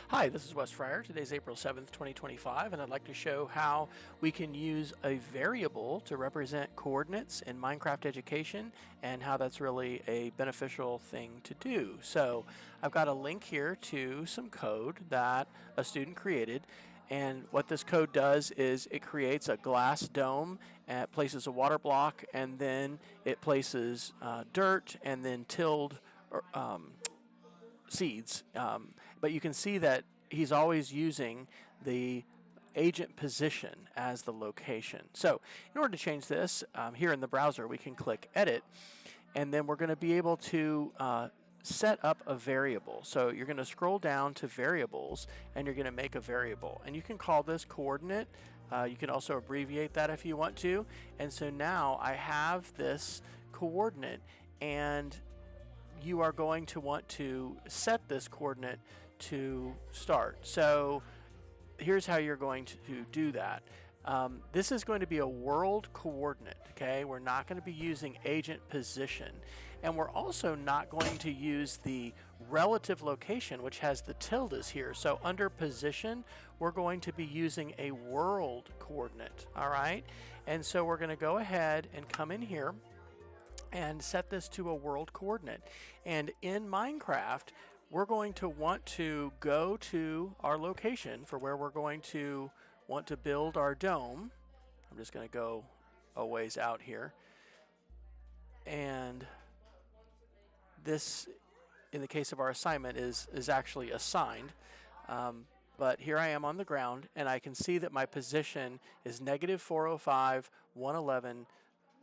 Hi, this is Wes Fryer. Today's April 7th, 2025, and I'd like to show how we can use a variable to represent coordinates in Minecraft education and how that's really a beneficial thing to do. So I've got a link here to some code that a student created. And what this code does is it creates a glass dome, and it places a water block, and then it places dirt and then tilled seeds, but you can see that he's always using the agent position as the location. So in order to change this, here in the browser we can click edit, and then we're going to be able to set up a variable. So you're going to scroll down to variables and you're going to make a variable, and you can call this coordinate. You can also abbreviate that if you want to. And so now I have this coordinate, and you are going to want to set this coordinate to start. So here's how you're going to do that. This is going to be a world coordinate, okay? We're not going to be using agent position, and we're also not going to use the relative location, which has the tildes here. So under position, we're going to be using a world coordinate, all right? And so we're going to go ahead and come in here and set this to a world coordinate. And in Minecraft, we're going to want to go to our location for where we're going to want to build our dome. I'm just going to go a ways out here. And this, in the case of our assignment, is actually assigned. But here I am on the ground, and I can see that my position is -405, 111,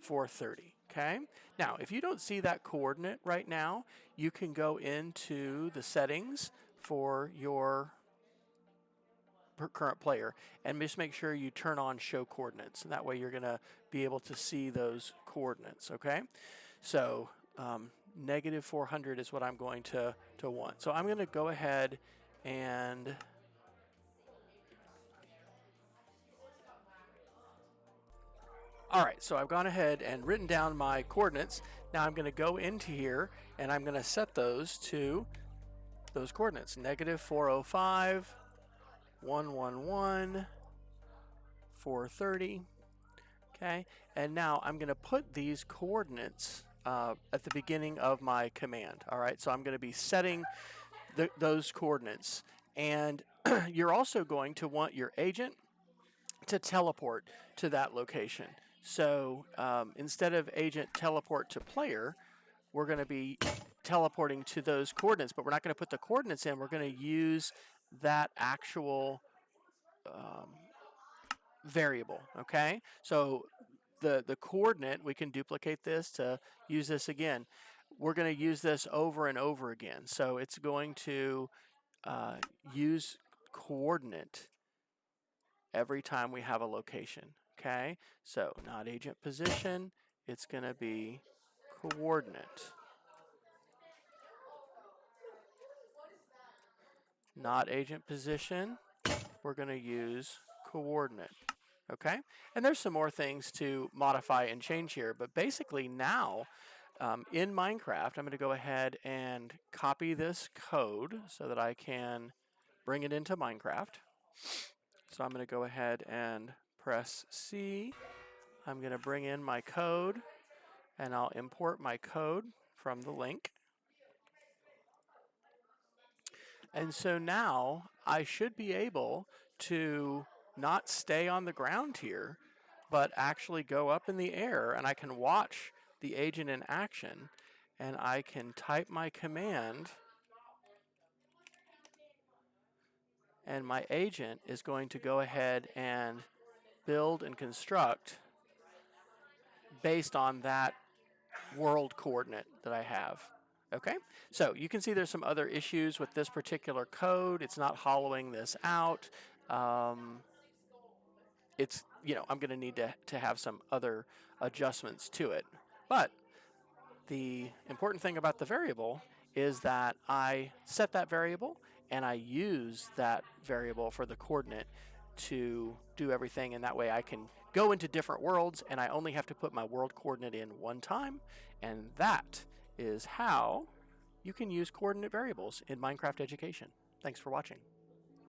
430. Okay. Now, if you don't see that coordinate right now, you can go into the settings for your current player and just make sure you turn on show coordinates, and that way you're going to be able to see those coordinates. Okay. So -400 is what I'm going to want. So I'm going to go ahead and all right, so I've gone ahead and written down my coordinates. Now I'm going to go into here and I'm going to set those to those coordinates: -405, 111, 430. Okay, and now I'm going to put these coordinates at the beginning of my command. All right, so I'm going to be setting those coordinates, and you're also going to want your agent to teleport to that location. So instead of agent teleport to player, we're going to be teleporting to those coordinates, but we're not going to put the coordinates in. We're going to use that actual variable. Okay, so the coordinate, we can duplicate this to use this again. We're going to use this over and over again. So it's going to use coordinate every time we have a location. Okay, so not agent position, it's going to be coordinate. Not agent position, we're going to use coordinate. Okay, and there's some more things to modify and change here, but basically now in Minecraft, I'm going to go ahead and copy this code so that I can bring it into Minecraft. So I'm going to go ahead and press C. I'm going to bring in my code, and I'll import my code from the link. And so now I should be able to not stay on the ground here, but actually go up in the air, and I can watch the agent in action, and I can type my command, and my agent is going to go ahead and build and construct based on that world coordinate that I have. Okay, so you can see there's some other issues with this particular code. It's not hollowing this out. It's, I'm going to need to have some other adjustments to it. But the important thing about the variable is that I set that variable and I use that variable for the coordinate to do everything, and that way I can go into different worlds and I only have to put my world coordinate in one time, and that is how you can use coordinate variables in Minecraft education. Thanks for watching.